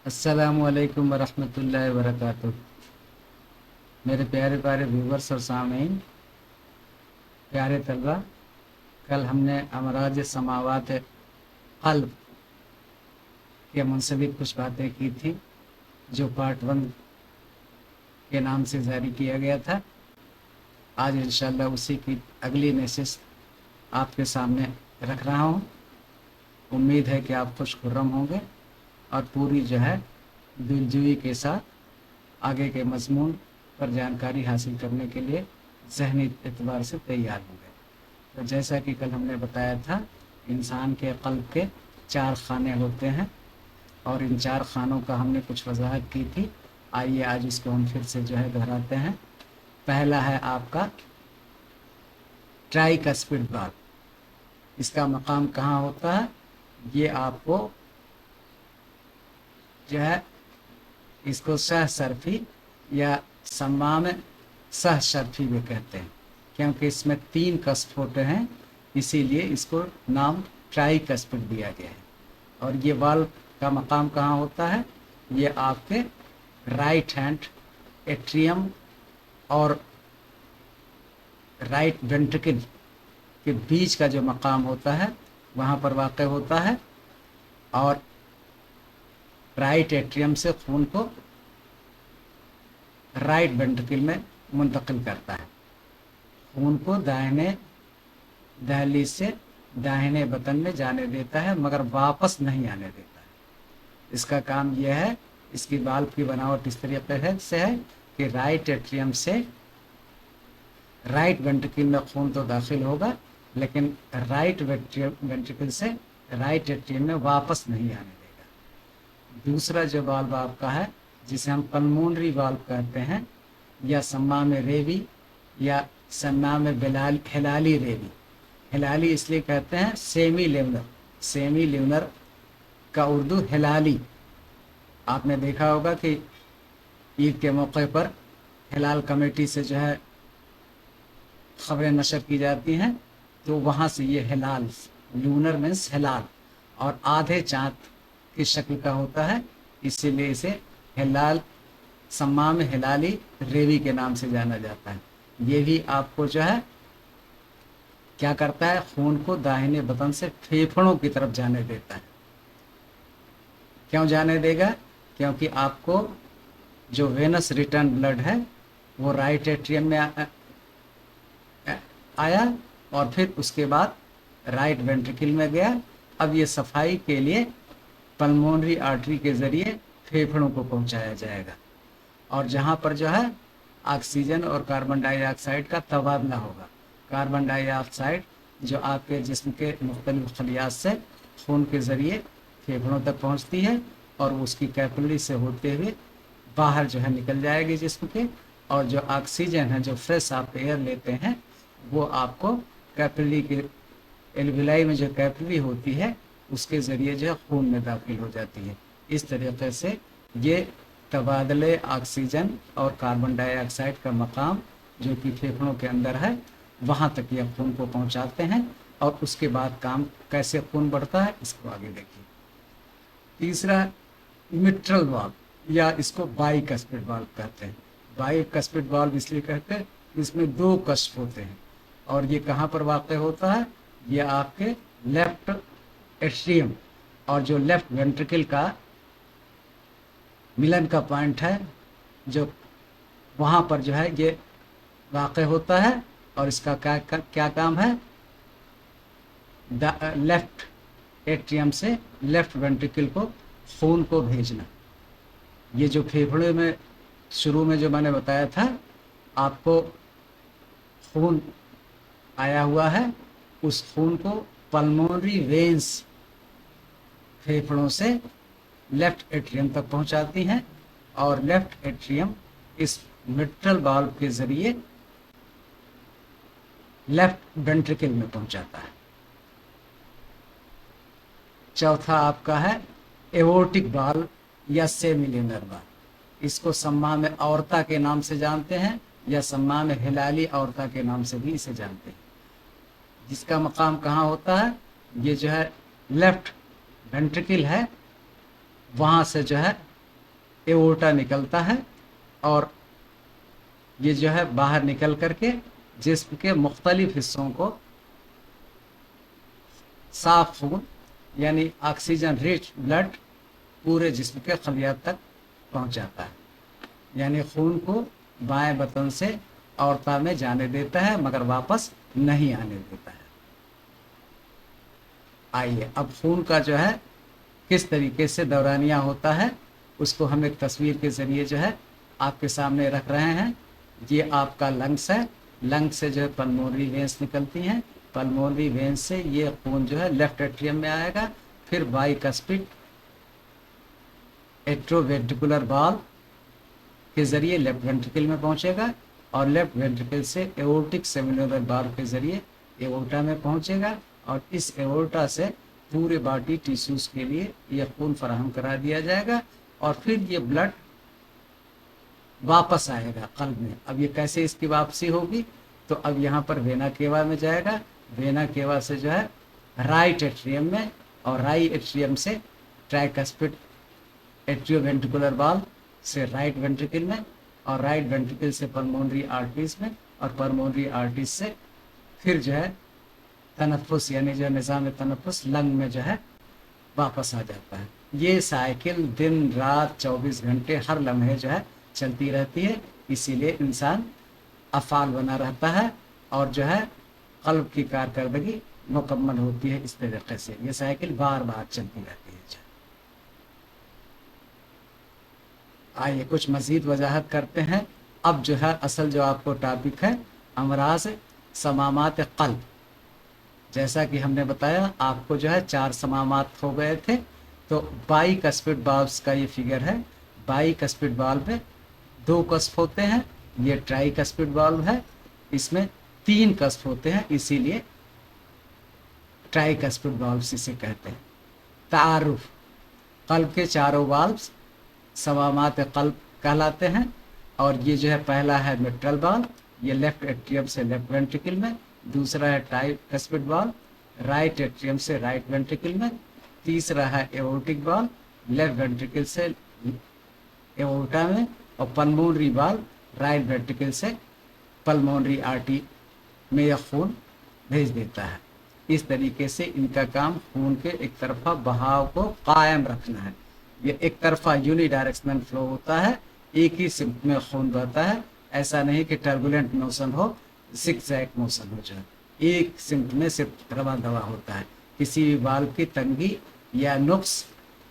अस्सलामुअलैकुम वरहमतुल्लाहि वबरकातुह। मेरे प्यारे प्यारे व्यूवर्स और सामीन, प्यारे तलबा, कल हमने अमराज समावात क़ल्ब के मुंसलिक कुछ बातें की थी जो पार्ट 1 के नाम से जारी किया गया था। आज इंशाअल्लाह उसी की अगली नशिस्त आपके सामने रख रहा हूँ। उम्मीद है कि आप खुश खुर्रम होंगे और पूरी जो है दिलजोई के साथ आगे के मजमून पर जानकारी हासिल करने के लिए ज़हनी एतबार से तैयार होंगे। तो जैसा कि कल हमने बताया था, इंसान के क़ल्ब के 4 खाने होते हैं और इन 4 खानों का हमने कुछ वजाहत की थी। आइए आज इसको हम फिर से जो है दोहराते हैं। पहला है आपका ट्राइकस्पिड बाल। इसका मकाम कहाँ होता है, ये आपको जो है इसको सहसरफी या सम्माम सहसरफी भी कहते हैं, क्योंकि इसमें 3 कस्प होते हैं, इसीलिए इसको नाम ट्राइकस्पिड दिया गया है। और ये वाल्व का मकाम कहाँ होता है, ये आपके राइट हैंड एट्रियम और राइट वेंट्रिकल के बीच का जो मकाम होता है वहाँ पर वाक़ होता है और राइट एट्रियम से खून को राइट वेंट्रिकल में मुंतकिल करता है। खून को दाहिने दहलीज से दाहिने बतन में जाने देता है, मगर वापस नहीं आने देता है। इसका काम यह है, इसकी वाल्व की बनावट इस तरीके से है कि राइट एट्रियम से राइट वेंट्रिकल में खून तो दाखिल होगा, लेकिन राइट वेंट्रिकल से राइट एट्रियम में वापस नहीं आने देगा। दूसरा जो वाल्व आपका है, जिसे हम पल्मोनरी वाल्व कहते हैं या सम्माम रेवी या सम्माम हिलाली रेवी। हिलाली इसलिए कहते हैं सेमी ल्यूनर का उर्दू हिलाली। आपने देखा होगा कि ईद के मौके पर हिलाल कमेटी से जो है खबरें नशर की जाती हैं, तो वहाँ से ये हिलाल, लूनर मीन्स हिलाल, और आधे चाँद की शक्ल का होता है, इसीलिए इसे हिलाल सम्माम हिलाली रेवी के नाम से जाना जाता है। ये भी आपको जो है क्या करता है, खून को दाहिने बतन से फेफड़ों की तरफ जाने देता है। क्यों जाने देगा, क्योंकि आपको जो वेनस रिटर्न ब्लड है वो राइट एट्रियम में आया और फिर उसके बाद राइट वेंट्रिकल में गया। अब ये सफाई के लिए पल्मोनरी आर्टरी के ज़रिए फेफड़ों को पहुंचाया जाएगा, और जहां पर जो है ऑक्सीजन और कार्बन डाइऑक्साइड का तबादला होगा। कार्बन डाइऑक्साइड जो आपके जिस्म के मुख्तलिफ खलियात से खून के ज़रिए फेफड़ों तक पहुंचती है और उसकी कैपिलरी से होते हुए बाहर जो है निकल जाएगी जिस्म के, और जो ऑक्सीजन है, जो फ्रेश आप एयर लेते हैं, वो आपको कैपिलरी के एल्विलाई में जो कैपिलरी होती है उसके ज़रिए जो है खून में दाखिल हो जाती है। इस तरीके से ये तबादले ऑक्सीजन और कार्बन डाइऑक्साइड का मकाम जो कि फेफड़ों के अंदर है, वहाँ तक ये खून को पहुँचाते हैं। और उसके बाद काम कैसे खून बढ़ता है, इसको आगे देखिए। तीसरा मिट्रल वाल्व या इसको बाइकस्पिड वाल्व कहते हैं। बाइकस्पिड वाल्व इसलिए कहते हैं, इसमें 2 कस्प होते हैं, और ये कहाँ पर वाक़ होता है, ये आपके लेफ्ट एट्रियम और जो लेफ्ट वेंट्रिकल का मिलन का पॉइंट है, जो वहाँ पर जो है ये वाक़ होता है। और इसका क्या काम है, लेफ्ट एट्रियम से लेफ्ट वेंट्रिकल को खून को भेजना। ये जो फेफड़े में शुरू में जो मैंने बताया था आपको, खून आया हुआ है, उस खून को पल्मोनरी वेन्स फेफड़ों से लेफ्ट एट्रियम तक पहुंचाती हैं, और लेफ्ट एट्रियम इस मिट्रल वाल्व के ज़रिए लेफ्ट वेंट्रिकल में पहुंचाता है। चौथा आपका है एवोर्टिक वाल्व या सेमिल्यूनर वाल्व। इसको सम्माम औरता के नाम से जानते हैं या सम्माम हिलाली औरता के नाम से भी इसे जानते हैं। जिसका मकाम कहाँ होता है, ये जो है लेफ्ट वेंट्रिकल है, वहाँ से जो है एओर्टा निकलता है और ये जो है बाहर निकल करके जिस्म के मुख्तलिफ हिस्सों को साफ खून यानी ऑक्सीजन रिच ब्लड पूरे जिस्म के खलियात तक पहुंचाता है। यानी खून को बाएं बतन से अorta में जाने देता है मगर वापस नहीं आने देता है। आइए अब खून का जो है किस तरीके से दौरानिया होता है उसको हम एक तस्वीर के ज़रिए जो है आपके सामने रख रहे हैं। ये आपका लंग्स है, लंग्स से जो है पल्मोनरी वेन्स निकलती हैं, पल्मोनरी वेन्स से ये खून जो है लेफ्ट एट्रियम में आएगा, फिर बाइकस्पिड एट्रोवेंट्रिकुलर वाल्व के ज़रिए लेफ्ट वेंट्रिकल में पहुंचेगा और लेफ्ट वेंट्रिकल से एओर्टिक सेमिनोलर वाल्व के ज़रिए एओर्टा में पहुंचेगा और इस एओर्टा से पूरे बॉडी टिश्यूज़ के लिए यह खून फराहम करा दिया जाएगा और फिर ये ब्लड वापस आएगा कल्ब में। अब ये कैसे इसकी वापसी होगी, तो अब यहाँ पर वेना केवा में जाएगा, वेना केवा से जो है राइट एट्रियम में और राइट एट्रियम से ट्राइकस्पिड एट्रियोवेंट्रिकुलर वाल्व से राइट वेंट्रिकल में और राइट वेंट्रिकल से पल्मोनरी आर्टरीज में और पल्मोनरी आर्टरीज से फिर जो है तनफ्फुस यानी जो निज़ाम तनफ्फुस लंग में जो है वापस आ जाता है। ये साइकिल दिन रात 24 घंटे हर लम्हे जो है चलती रहती है, इसीलिए इंसान अफ़ाल बना रहता है और जो है क़ल्ब की कारकर्दगी मुकम्मल होती है। इस तरीके से ये साइकिल बार बार चलती रहती है। आइए कुछ मज़ीद वजाहत करते हैं। अब जो है असल जो आपको टॉपिक है अमराज समामात क़ल्ब। जैसा कि हमने बताया आपको जो है 4 समामात हो गए थे, तो बाइकस्पिड वाल्व्स का ये फिगर है। बाइकस्पिड वाल्व में 2 कस्प होते हैं, ये ट्राइकस्पिड वाल्व है, इसमें 3 कस्प होते हैं, इसीलिए ट्राइकस्पिड वाल्व्स इसे कहते हैं। तारुफ क़ल्ब के चारों वाल्व्स समामात क़ल्ब कहलाते हैं और ये जो है पहला है मिट्रल वाल्व, ये लेफ्ट एट्रियम से लेफ्ट वेंट्रिकल में, दूसरा है ट्राइकस्पिड वाल्व राइट एट्रियम से राइट वेंट्रिकल में, तीसरा है एओर्टिक वाल्व लेफ्ट वेंट्रिकल से एओर्टा में और पल्मोनरी वाल्व राइट वेंट्रिकल से पल्मोनरी आर्टरी में यह खून भेज देता है। इस तरीके से इनका काम खून के एक तरफा बहाव को कायम रखना है। ये एक तरफा यूनिडायरेक्शनल फ्लो होता है, एक ही सिम्ट में खून बहता है, ऐसा नहीं कि टर्बुलेंट मोशन हो, ज़िगज़ैग मोशन हो जाए। एक सिम्ट में सिर्फ रवा दवा होता है। किसी भी वाल्व की तंगी या नुक्स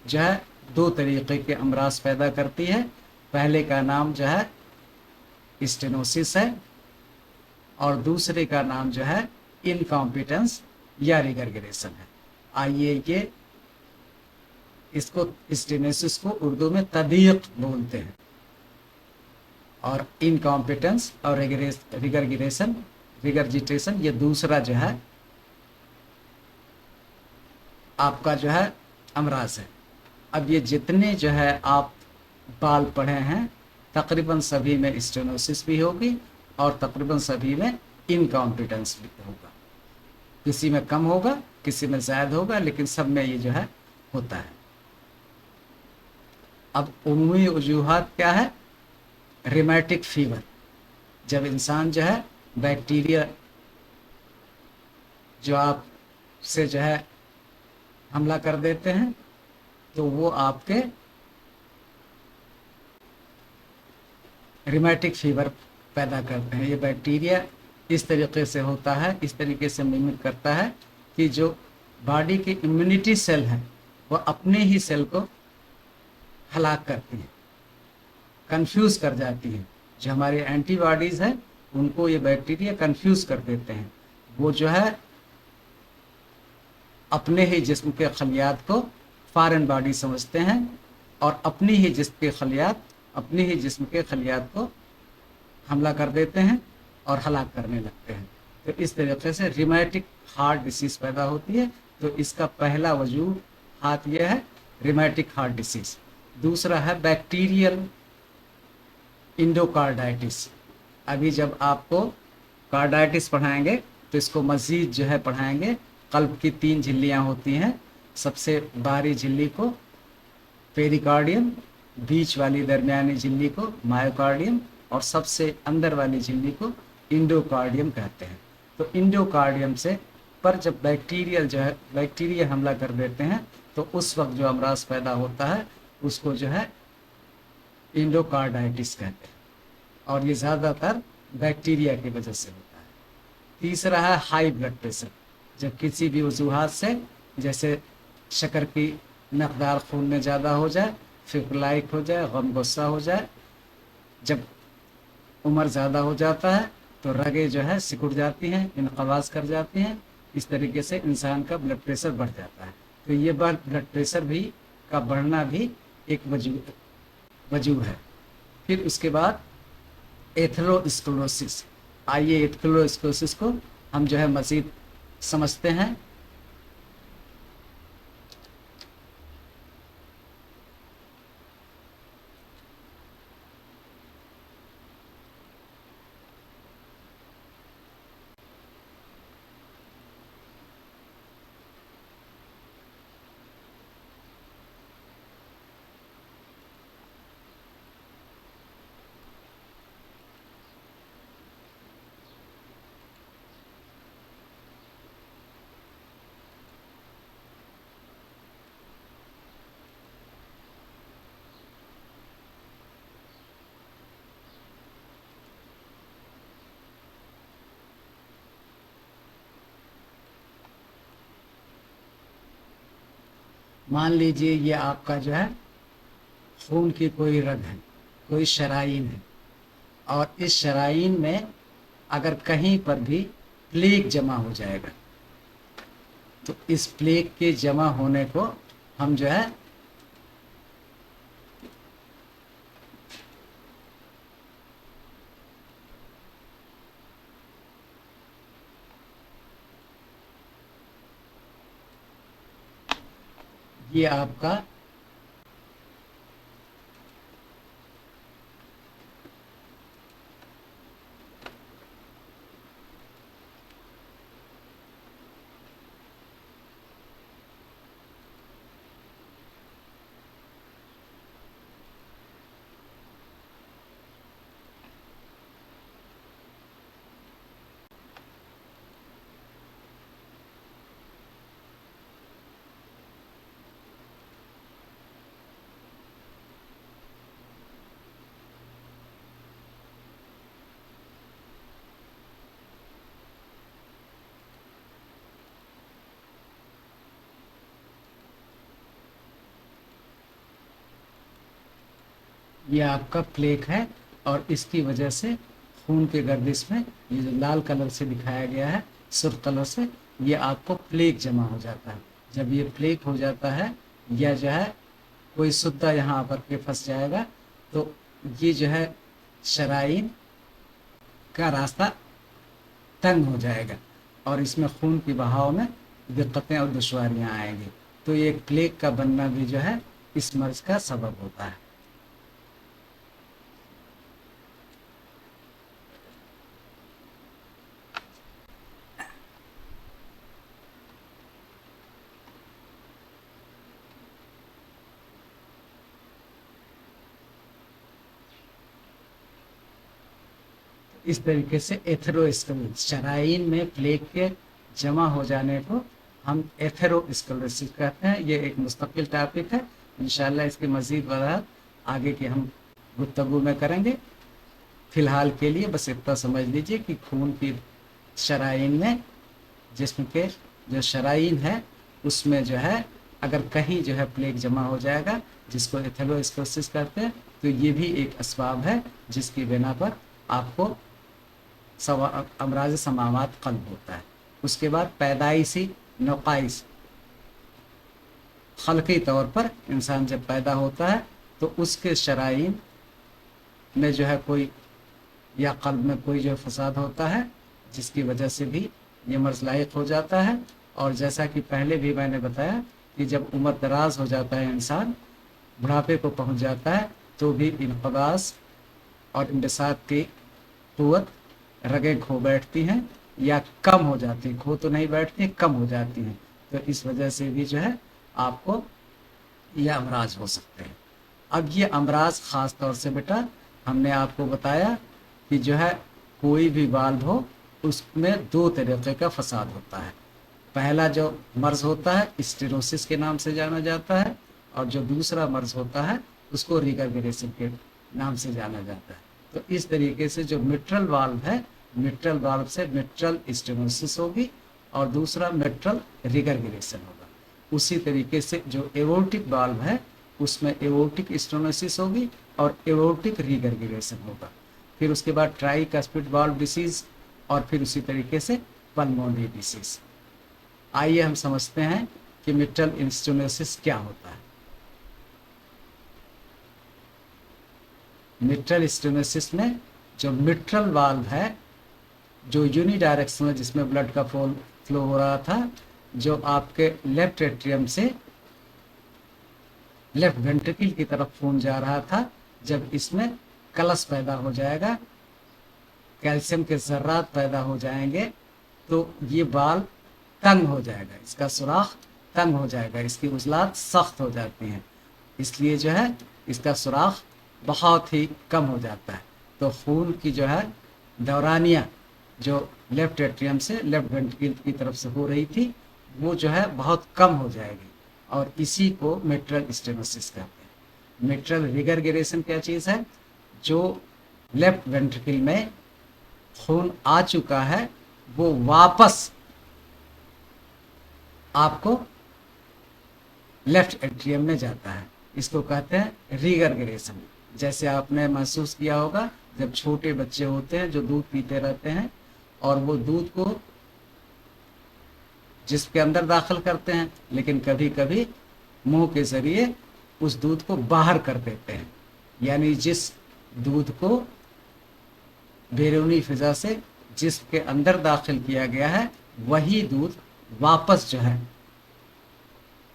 जो है 2 तरीके के अमराज पैदा करती है। पहले का नाम जो है स्टेनोसिस है और दूसरे का नाम जो है इनकॉम्पिटेंस या रिगरगिरेशन है। आइए ये इसको स्टेनोसिस को उर्दू में तदीक बोलते हैं और इनकॉम्पिटेंस और रिगरजिटेशन ये दूसरा जो है आपका जो है अमराज है। अब ये जितने जो है आप बाल पढ़े हैं तकरीबन सभी में स्टेनोसिस भी होगी और तकरीबन सभी में इनकॉम्पिटेंस भी होगा। किसी में कम होगा, किसी में ज़्यादा होगा, लेकिन सब में ये जो है होता है। अब उम्मी वजूहात क्या है? रिमेटिक फीवर, जब इंसान जो है बैक्टीरिया जो आप से जो है हमला कर देते हैं तो वो आपके रिमेटिक फीवर पैदा करते हैं। ये बैक्टीरिया इस तरीके से होता है, इस तरीके से मिमिक करता है कि जो बॉडी की इम्यूनिटी सेल है वो अपने ही सेल को हलाक करती है, कंफ्यूज कर जाती है। जो हमारी एंटीबॉडीज़ हैं उनको ये बैक्टीरिया कंफ्यूज कर देते हैं। वो जो है अपने ही जिस्म के खलियात को फॉरेन बॉडी समझते हैं और अपनी ही जिस्म के खलियात को हमला कर देते हैं और हलाक करने लगते हैं। तो इस तरीके से रिमेटिक हार्ट डिसीज़ पैदा होती है। तो इसका पहला वजूद हाथ यह है रिमेटिक हार्ट डिसीज़। दूसरा है बैक्टीरियल इंडोकार्डाइटिस। अभी जब आपको कार्डाइटिस पढ़ाएंगे तो इसको मज़ीद जो है पढ़ाएंगे। कल्ब की 3 झिल्लियाँ होती हैं। सबसे बाहरी झिल्ली को पेरिकार्डियम, बीच वाली दरमियानी झिल्ली को मायोकार्डियम और सबसे अंदर वाली झिल्ली को इंडोकार्डियम कहते हैं। तो इंडोकार्डियम से पर जब बैक्टीरिया हमला कर देते हैं तो उस वक्त जो अमराज पैदा होता है उसको जो है इंडोकार्डाइटिस कहते हैं, और ये ज़्यादातर बैक्टीरिया की वजह से होता है। तीसरा है हाई ब्लड प्रेशर। जब किसी भी वजूहात से, जैसे शक्कर की मकदार खून में ज़्यादा हो जाए, फिक्र हो जाए, गम गुस्सा हो जाए, जब उम्र ज़्यादा हो जाता है तो रगें जो है सिकुड़ जाती हैं, इनक़बाज़ कर जाती हैं, इस तरीके से इंसान का ब्लड प्रेशर बढ़ जाता है। तो ये ब्लड प्रेशर भी का बढ़ना भी एक वजूह है। फिर उसके बाद एथेरोस्क्लेरोसिस। आइए एथेरोस्क्लेरोसिस को हम जो है मज़ीद समझते हैं। मान लीजिए ये आपका जो है खून की कोई रग है, कोई शरायीन है, और इस शरायीन में अगर कहीं पर भी प्लेग जमा हो जाएगा तो इस प्लेग के जमा होने को हम जो है ये आपका ये आपका प्लेग है, और इसकी वजह से खून के गर्दिश में ये जो लाल कलर से दिखाया गया है, सुर्ख कलर से, ये आपको प्लेग जमा हो जाता है। जब ये प्लेग हो जाता है या जो है कोई सुद्दा यहाँ आकर के फंस जाएगा तो ये जो है शरायीन का रास्ता तंग हो जाएगा और इसमें खून की बहाव में दिक्कतें और दुश्वारियाँ आएंगी। तो ये प्लेग का बनना भी जो है इस मर्ज का सबब होता है। इस तरीके से एथेरोस्क्लेरोसिस, शरायीन में प्लेग के जमा हो जाने को हम एथेरोस्क्लेरोसिस कहते हैं। ये एक मुस्तकिल टॉपिक है, इंशाल्लाह इसकी मज़ीद वज़ाहत आगे की हम गुफ्तगू में करेंगे। फ़िलहाल के लिए बस इतना समझ लीजिए कि खून की शरायीन में, जिस्म के जो शरायीन है उसमें जो है अगर कहीं जो है प्लेग जमा हो जाएगा, जिसको एथेरोस्क्लेरोसिस कहते हैं, तो ये भी एक असबाब है जिसकी बिना पर आपको अमराज समामात क़ल्ब होता है। उसके बाद पैदाइशी नक़ाइस, खलकी तौर पर इंसान जब पैदा होता है तो उसके शरायीन में जो है कोई या क़ल्ब में कोई जो फसाद होता है जिसकी वजह से भी ये मर्ज़ लायक हो जाता है। और जैसा कि पहले भी मैंने बताया कि जब उम्र दराज हो जाता है, इंसान बुढ़ापे को पहुंच जाता है, तो भी इनक़बाज़ और इंबसात की क़ुव्वत, रगें खो बैठती हैं या कम हो जाती हैं, खो तो नहीं बैठती, कम हो जाती हैं। तो इस वजह से भी जो है आपको यह अमराज हो सकते हैं। अब ये अमराज ख़ास तौर से बेटा हमने आपको बताया कि जो है कोई भी वाल्व हो उसमें दो तरीके का फसाद होता है। पहला जो मर्ज होता है स्टेनोसिस के नाम से जाना जाता है, और जो दूसरा मर्ज होता है उसको रिगरगिरेशन के नाम से जाना जाता है। तो इस तरीके से जो मिट्रल वाल्व है, मिट्रल वाल्व से मिट्रल स्टेनोसिस होगी और दूसरा मिट्रल रिगरगिरेशन होगा। उसी तरीके से जो एवोर्टिक वाल्व है उसमें एवोर्टिक स्टेनोसिस होगी और एवोर्टिक रिगरगिरेशन होगा। फिर उसके बाद ट्राइकस्पिड वाल्व डिसीज और फिर उसी तरीके से पल्मोनरी डिसीज। आइए हम समझते हैं कि मिट्रल स्टेनोसिस क्या होता है। मिट्रल स्टेनोसिस में जो मिट्रल वाल्व है, जो यूनिडायरेक्शनल जिसमें ब्लड का फ्लो हो रहा था, जो आपके लेफ्ट एट्रियम से लेफ्ट वेंट्रिकल की तरफ खून जा रहा था, जब इसमें कलस पैदा हो जाएगा, कैल्शियम के जर्रात पैदा हो जाएंगे, तो ये वाल्व तंग हो जाएगा, इसका सुराख तंग हो जाएगा, इसकी उजलात सख्त हो जाती हैं, इसलिए जो है इसका सुराख बहुत ही कम हो जाता है। तो खून की जो है दौरानिया जो लेफ्ट एट्रियम से लेफ्ट वेंट्रिकल की तरफ से हो रही थी वो जो है बहुत कम हो जाएगी, और इसी को मिट्रल स्टेनोसिस कहते हैं। मिट्रल रिगरगिरेशन क्या चीज़ है? जो लेफ्ट वेंट्रिकल में खून आ चुका है वो वापस आपको लेफ्ट एट्रियम में जाता है, इसको कहते हैं रिगरगिरेशन। जैसे आपने महसूस किया होगा जब छोटे बच्चे होते हैं जो दूध पीते रहते हैं और वो दूध को जिसके अंदर दाखिल करते हैं, लेकिन कभी कभी मुंह के जरिए उस दूध को बाहर कर देते हैं, यानी जिस दूध को बैरूनी फिजा से जिसके अंदर दाखिल किया गया है वही दूध वापस जो है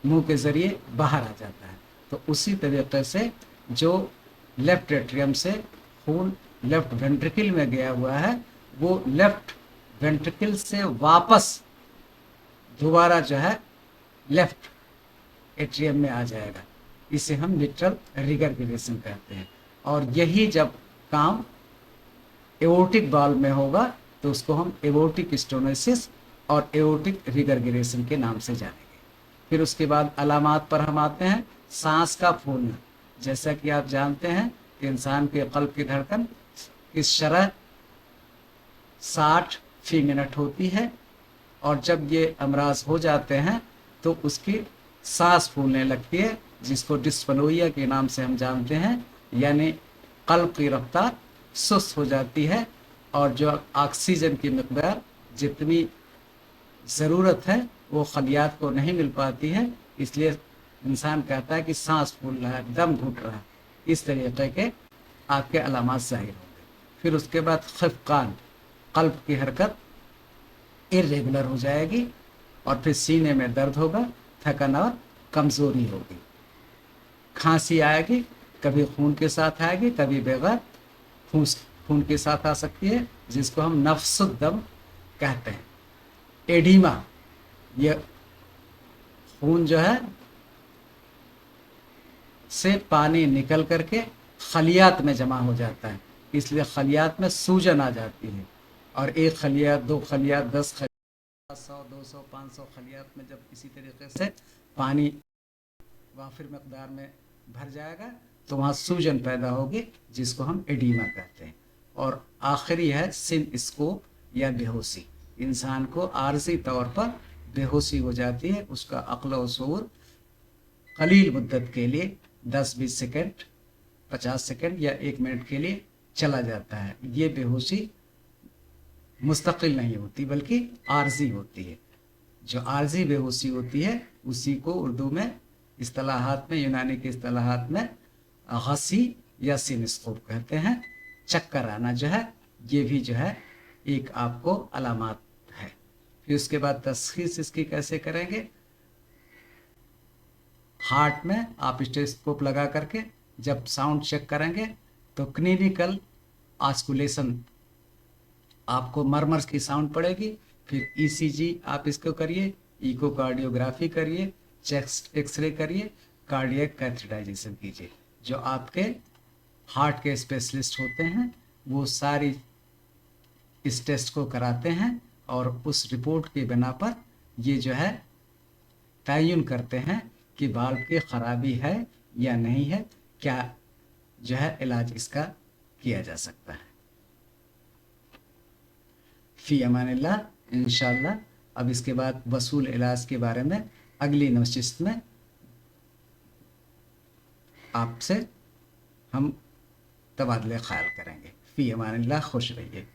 मुंह के जरिए बाहर आ जाता है। तो उसी तरीके से जो लेफ्ट एट्रियम से खून लेफ्ट वेंट्रिकल में गया हुआ है वो लेफ्ट वेंट्रिकल से वापस दोबारा जो है लेफ्ट एट्रियम में आ जाएगा, इसे हम मिट्रल रिगरगिरेशन कहते हैं। और यही जब काम एओर्टिक वाल्व में होगा तो उसको हम एओर्टिक स्टेनोसिस और एओर्टिक रिगरगिरेशन के नाम से जानेंगे। फिर उसके बाद अलामात पर हम आते हैं। सांस का फूलना, जैसा कि आप जानते हैं कि इंसान के कल्ब की धड़कन इस शरह 60 फी मिनट होती है, और जब ये अमराज हो जाते हैं तो उसकी सांस फूलने लगती है, जिसको डिस्पनोइया के नाम से हम जानते हैं, यानी कल्ब की रफ्तार सुस्त हो जाती है और जो ऑक्सीजन की मिकदार जितनी ज़रूरत है वो खलियात को नहीं मिल पाती है, इसलिए इंसान कहता है कि सांस फूल रहा है, दम घुट रहा है। इस तरीके के आपके अलामात ज़ाहिर होंगे। फिर उसके बाद खिफकान, कल्ब की हरकत इर्रेगुलर हो जाएगी, और फिर सीने में दर्द होगा, थकन और कमज़ोरी होगी। खांसी आएगी, कभी खून के साथ आएगी, कभी बगैर खून के साथ आ सकती है, जिसको हम नफ्सुद्दम कहते हैं। एडीमा, ये खून जो है से पानी निकल करके खलियात में जमा हो जाता है, इसलिए खलियात में सूजन आ जाती है, और एक खलियात, दो खलियात, 10 खलियात, 100, 200, 500 खलियात में जब इसी तरीके से पानी वाफिर मकदार में भर जाएगा तो वहाँ सूजन पैदा होगी, जिसको हम एडीमा कहते हैं। और आखिरी है सिन स्कोप या बेहोशी। इंसान को आर्जी तौर पर बेहोशी हो जाती है, उसका अक्ल और शऊर कलील मुद्दत के लिए 10-20 सेकंड, 50 सेकंड या 1 मिनट के लिए चला जाता है। ये बेहोशी मुस्तकिल नहीं होती बल्कि आर्जी होती है। जो आर्जी बेहोशी होती है उसी को उर्दू में इस्तिलाहात में, यूनानी के इस्तिलाहात में गसी या सिनस्कोप कहते हैं। चक्कर आना जो है ये भी जो है एक आपको अलामात है। फिर उसके बाद तशखीस इसकी कैसे करेंगे? हार्ट में आप स्टेथोस्कोप लगा करके जब साउंड चेक करेंगे तो क्लिनिकल ऑस्कुलेशन आपको मरमर की साउंड पड़ेगी। फिर ईसीजी आप इसको करिए, इकोकार्डियोग्राफी करिए, चेस्ट एक्सरे करिए, कार्डियक कैथेटराइजेशन कीजिए। جو آپ کے ہارٹ کے اسپیشلسٹ ہوتے ہیں وہ ساری اس ٹیسٹ کو کراتے ہیں اور اس رپورٹ کی بنا پر یہ جو ہے تعین کرتے ہیں کہ والو کی خرابی ہے یا نہیں ہے، کیا جو ہے علاج اس کا کیا جا سکتا ہے۔ فی امان اللہ۔ انشاءاللہ اب اس کے بعد وصول علاج کے بارے میں اگلی نشست میں آپ سے ہم تبادلہ خیال کریں گے۔ فی امان اللہ، خوش رہیے۔